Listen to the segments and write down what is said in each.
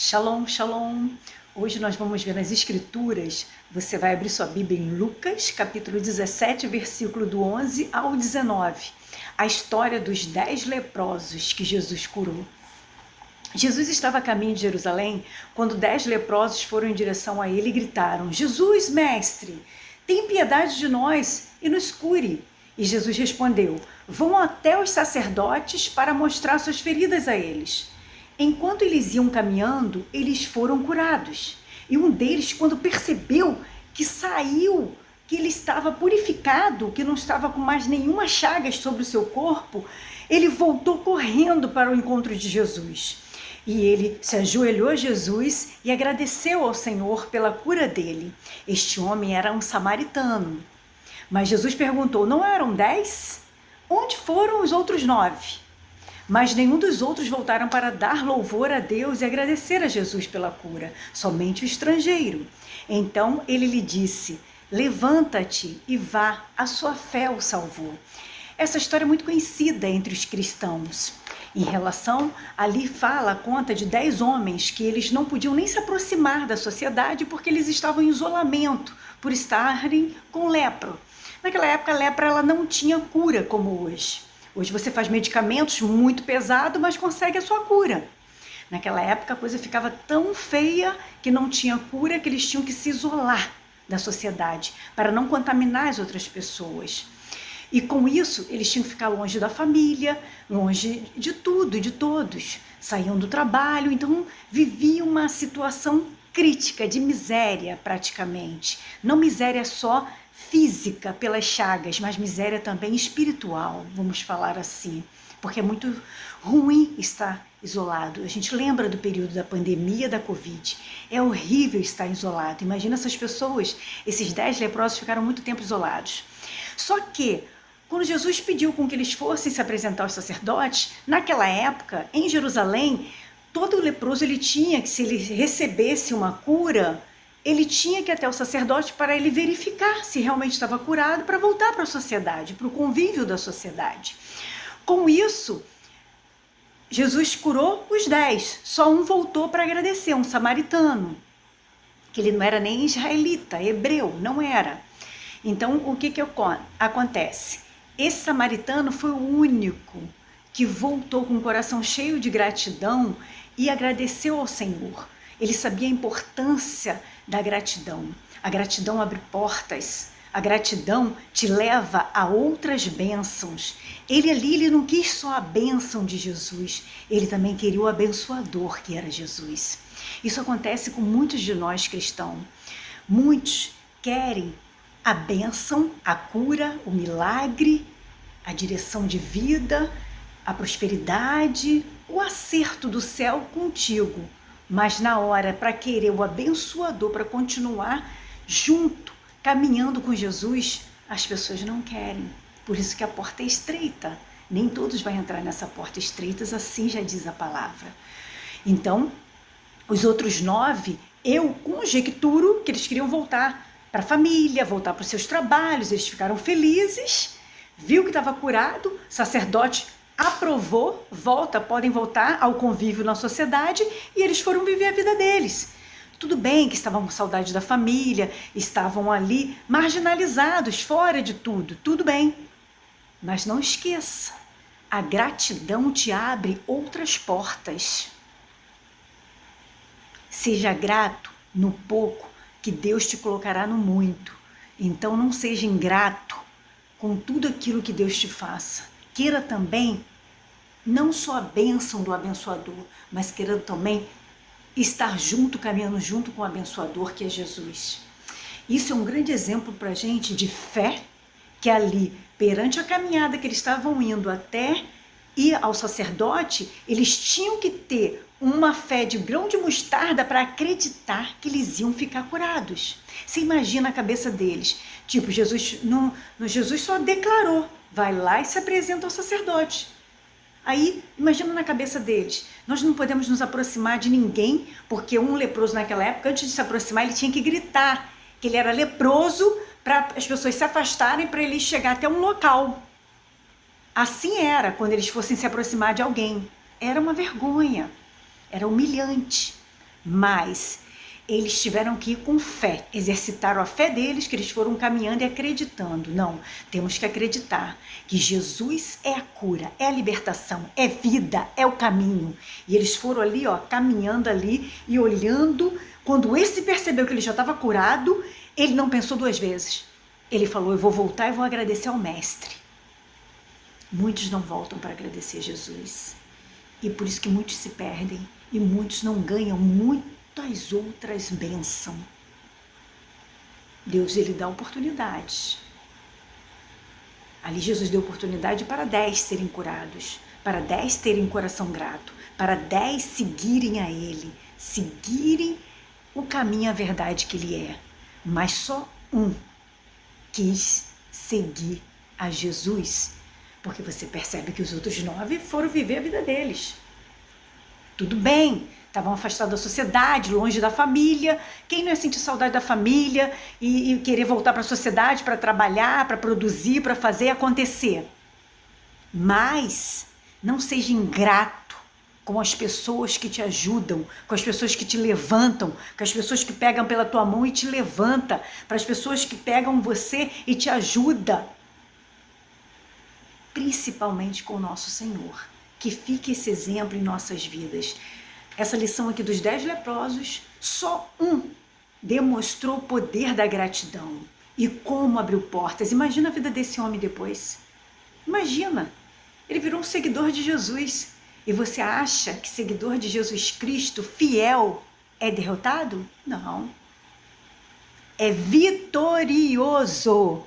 Shalom, shalom! Hoje nós vamos ver nas Escrituras, você vai abrir sua Bíblia em Lucas, capítulo 17, versículo do 11 ao 19, a história dos 10 leprosos que Jesus curou. Jesus estava a caminho de Jerusalém quando 10 leprosos foram em direção a ele e gritaram: Jesus, mestre, tem piedade de nós e nos cure. E Jesus respondeu: vão até os sacerdotes para mostrar suas feridas a eles. Enquanto eles iam caminhando, eles foram curados. E um deles, quando percebeu que saiu, que ele estava purificado, que não estava com mais nenhuma chagas sobre o seu corpo, ele voltou correndo para o encontro de Jesus. E ele se ajoelhou a Jesus e agradeceu ao Senhor pela cura dele. Este homem era um samaritano. Mas Jesus perguntou: não eram 10? Onde foram os outros 9? Mas nenhum dos outros voltaram para dar louvor a Deus e agradecer a Jesus pela cura, somente o estrangeiro. Então ele lhe disse: levanta-te e vá, a sua fé o salvou. Essa história é muito conhecida entre os cristãos. Em relação, ali conta de 10 homens que eles não podiam nem se aproximar da sociedade porque eles estavam em isolamento, por estarem com lepra. Naquela época a lepra ela não tinha cura como hoje. Hoje você faz medicamentos muito pesados, mas consegue a sua cura. Naquela época a coisa ficava tão feia que não tinha cura, que eles tinham que se isolar da sociedade para não contaminar as outras pessoas. E com isso eles tinham que ficar longe da família, longe de tudo e de todos. Saíam do trabalho, então viviam uma situação crítica, de miséria praticamente. Não miséria só física pelas chagas, mas miséria também espiritual, vamos falar assim, porque é muito ruim estar isolado. A gente lembra do período da pandemia da Covid, é horrível estar isolado. Imagina essas pessoas, esses 10 leprosos ficaram muito tempo isolados. Só que, quando Jesus pediu com que eles fossem se apresentar aos sacerdotes, naquela época, em Jerusalém, todo leproso ele tinha que, se ele recebesse uma cura, ele tinha que ir até o sacerdote para ele verificar se realmente estava curado, para voltar para a sociedade, para o convívio da sociedade. Com isso, Jesus curou os 10, só um voltou para agradecer, um samaritano, que ele não era nem israelita, hebreu, não era. Então, o que acontece? Esse samaritano foi o único que voltou com o coração cheio de gratidão e agradeceu ao Senhor. Ele sabia a importância da gratidão. A gratidão abre portas. A gratidão te leva a outras bênçãos. Ele não quis só a bênção de Jesus, ele também queria o abençoador que era Jesus. Isso acontece com muitos de nós cristãos. Muitos querem a bênção, a cura, o milagre, a direção de vida, a prosperidade, o acerto do céu contigo. Mas na hora, para querer o abençoador, para continuar junto, caminhando com Jesus, as pessoas não querem. Por isso que a porta é estreita. Nem todos vão entrar nessa porta estreita, assim já diz a palavra. Então, os outros 9, eu conjecturo que eles queriam voltar para a família, voltar para os seus trabalhos, eles ficaram felizes, viu que estava curado, sacerdote aprovou, podem voltar ao convívio na sociedade, e eles foram viver a vida deles. Tudo bem que estavam com saudade da família, estavam ali marginalizados, fora de tudo, tudo bem. Mas não esqueça, a gratidão te abre outras portas. Seja grato no pouco, que Deus te colocará no muito. Então não seja ingrato com tudo aquilo que Deus te faça. Queira também, não só a bênção do abençoador, mas queira também estar junto, caminhando junto com o abençoador, que é Jesus. Isso é um grande exemplo para a gente de fé, que ali, perante a caminhada que eles estavam indo até ir ao sacerdote, eles tinham que ter uma fé de grão de mostarda para acreditar que eles iam ficar curados. Você imagina a cabeça deles. Tipo, Jesus só declarou, vai lá e se apresenta ao sacerdote. Aí, imagina na cabeça deles, nós não podemos nos aproximar de ninguém, porque um leproso naquela época, antes de se aproximar, ele tinha que gritar que ele era leproso para as pessoas se afastarem, para ele chegar até um local. Assim era quando eles fossem se aproximar de alguém. Era uma vergonha, era humilhante. Mas eles tiveram que ir com fé, exercitaram a fé deles, que eles foram caminhando e acreditando. Não, temos que acreditar que Jesus é a cura, é a libertação, é vida, é o caminho. E eles foram ali, ó, caminhando ali e olhando. Quando esse percebeu que ele já estava curado, ele não pensou duas vezes. Ele falou, eu vou voltar e vou agradecer ao mestre. Muitos não voltam para agradecer Jesus. E por isso que muitos se perdem e muitos não ganham muitas outras bênçãos. Deus, ele dá oportunidades. Ali Jesus deu oportunidade para 10 serem curados, para 10 terem coração grato, para 10 seguirem a ele, seguirem o caminho, a verdade que ele é. Mas só um quis seguir a Jesus, porque você percebe que os outros 9 foram viver a vida deles. Tudo bem, estavam afastados da sociedade, longe da família. Quem não ia sentir saudade da família e querer voltar para a sociedade para trabalhar, para produzir, para fazer acontecer? Mas não seja ingrato com as pessoas que te ajudam, com as pessoas que te levantam, com as pessoas que pegam pela tua mão e te levanta, para as pessoas que pegam você e te ajudam. Principalmente com o nosso Senhor. Que fique esse exemplo em nossas vidas. Essa lição aqui dos 10 leprosos, só um demonstrou o poder da gratidão e como abriu portas. Imagina a vida desse homem depois. Imagina, ele virou um seguidor de Jesus. E você acha que seguidor de Jesus Cristo, fiel, é derrotado? Não. É vitorioso.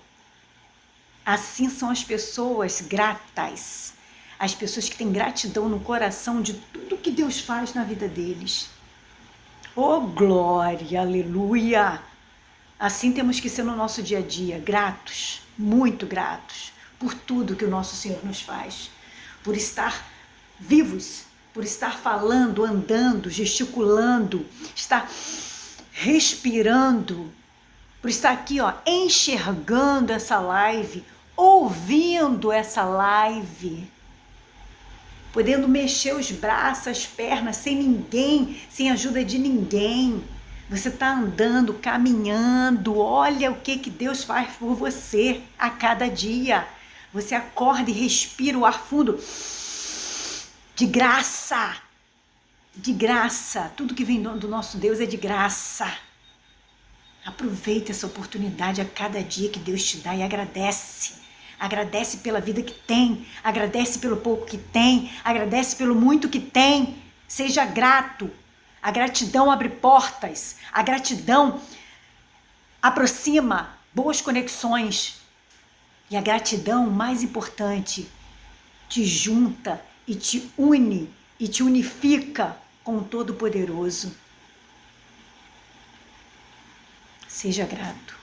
Assim são as pessoas gratas. As pessoas que têm gratidão no coração de tudo que Deus faz na vida deles. Oh, glória, aleluia! Assim temos que ser no nosso dia a dia, gratos, muito gratos, por tudo que o nosso Senhor nos faz. Por estar vivos, por estar falando, andando, gesticulando, estar respirando, por estar aqui, ó, enxergando essa live, ouvindo essa live, podendo mexer os braços, as pernas, sem ninguém, sem ajuda de ninguém. Você está andando, caminhando, olha o que Deus faz por você a cada dia. Você acorda e respira o ar fundo de graça, de graça. Tudo que vem do nosso Deus é de graça. Aproveita essa oportunidade a cada dia que Deus te dá e agradece. Agradece pela vida que tem, agradece pelo pouco que tem, agradece pelo muito que tem. Seja grato. A gratidão abre portas, a gratidão aproxima boas conexões. E a gratidão, mais importante, te junta e te une e te unifica com o Todo-Poderoso. Seja grato.